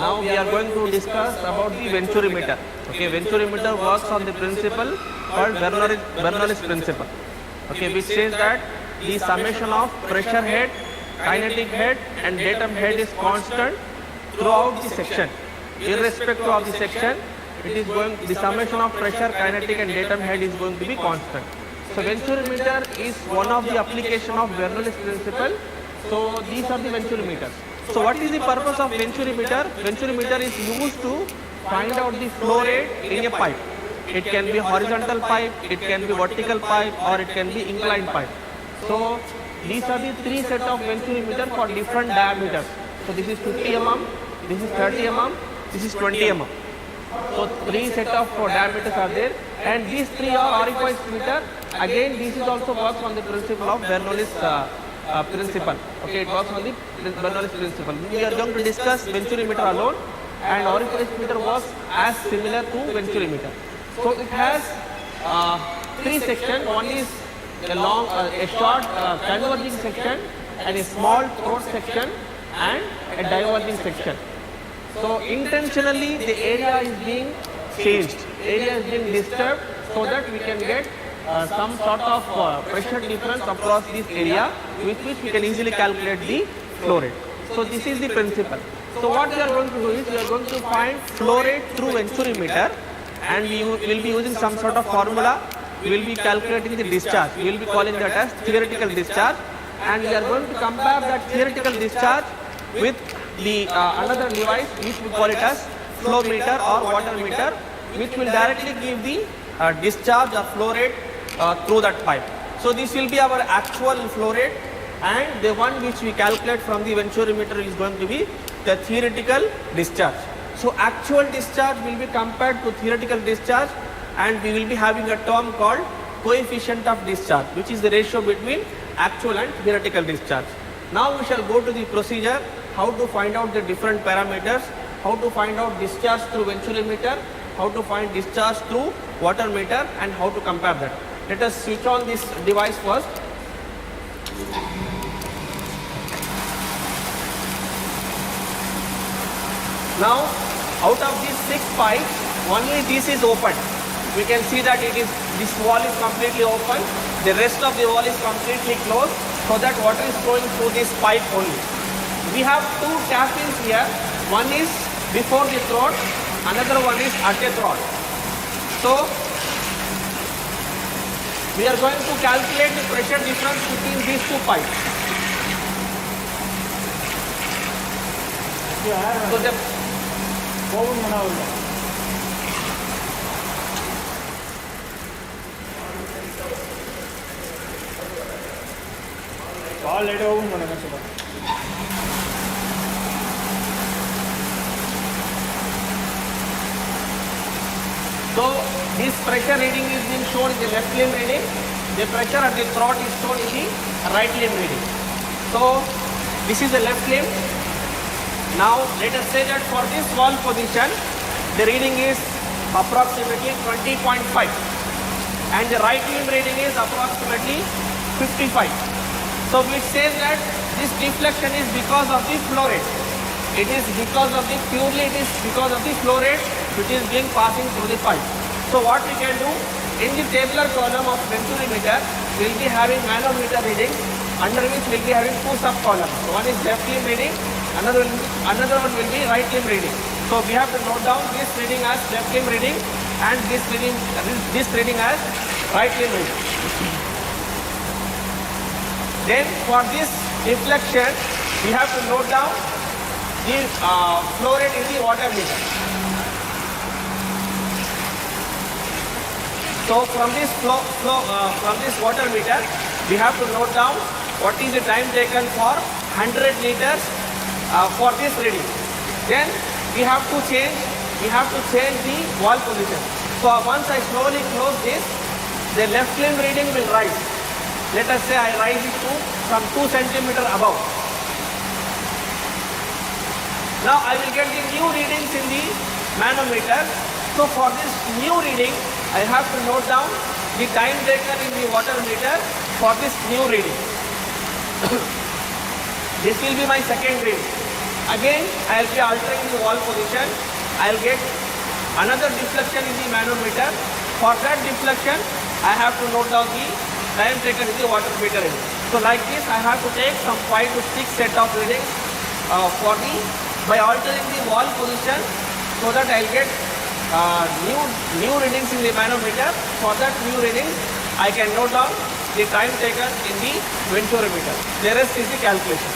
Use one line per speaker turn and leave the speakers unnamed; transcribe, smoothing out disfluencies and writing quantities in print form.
Now we are going to discuss about the venturimeter. Okay, venturimeter works on the principle called Bernoulli's principle. Okay, which says that the summation of pressure head, kinetic head and datum head is constant throughout the section. Irrespective of the section, the summation of pressure, kinetic and datum head is going to be constant. So venturimeter is one of the application of Bernoulli's principle. So these are the venturimeters. So what is the purpose of venturimeter? Venturimeter is used to find out the flow rate in a pipe. It can be horizontal pipe, it can be vertical pipe, or it can be inclined pipe. So these are the three set of venturimeter for different diameters. So this is 50 mm, this is 30 mm, this is 20 mm. So three set of diameters are there, and these three are aurifice meter. Again, this is also works on the principle of Bernoulli's principle. Okay, it works on the Bernoulli's principle. We are going to discuss venturimeter alone, and aurifice meter works as similar to venturimeter. So it has three sections. One is a short converging section, and a small throat section, and a diverging section. So intentionally the area is being changed, area is being disturbed, so that we can get some sort of pressure difference across this area, with which we can easily calculate the flow rate. So this is the principle. So what we are going to do is we are going to find flow rate through venturimeter, and we will be using some sort of formula. We will be calculating the discharge. We will be calling that as theoretical discharge, and we are going to compare that theoretical discharge with the another device which we call it as flow meter or water meter, which will directly give the discharge or flow rate through that pipe. So this will be our actual flow rate, and the one which we calculate from the venturimeter is going to be the theoretical discharge. So actual discharge will be compared to theoretical discharge, and we will be having a term called coefficient of discharge, which is the ratio between actual and theoretical discharge. Now we shall go to the procedure, how to find out the different parameters, how to find out discharge through venturimeter, how to find discharge through water meter, and how to compare that. Let us switch on this device first. Now out of these 6 pipes, only this is open. We can see that this wall is completely open, the rest of the wall is completely closed, so that water is flowing through this pipe only. We have 2 tap-ins here. One is before the throat, another one is at the throat. So we are going to calculate the pressure difference between these 2 pipes. So the So this pressure reading is being shown in the left limb reading. The pressure at the throat is shown in the right limb reading. So this is the left limb. Now let us say that for this wall position, the reading is approximately 20.5, and the right limb reading is approximately 55. So which says that this deflection is because of the flow rate. It is because of the flow rate which is being passing through the pipe. So what we can do, in the tabular column of venturimeter, we will be having manometer reading, under which we will be having 2 sub columns. So one is left limb reading, another one will be right limb reading. So we have to note down this reading as left limb reading, and this reading as right limb reading. Then for this deflection, we have to note down the flow rate in the water meter. So from this from this water meter, we have to note down what is the time taken for 100 liters for this reading. Then we have to change the wall position. So once I slowly close this, the left limb reading will rise. Let us say I rise it to from 2 centimeter above. Now I will get the new readings in the manometer. So for this new reading, I have to note down the time taken in the water meter for this new reading. This will be my second reading. Again, I'll be altering the valve position. I'll get another deflection in the manometer. For that deflection, I have to note down the time taken in the water meter reading. So like this, I have to take some 5 to 6 set of readings by altering the valve position, so that I'll get new readings in the manometer. For that new reading, I can note down the time taken in the venturimeter. The rest is the calculation.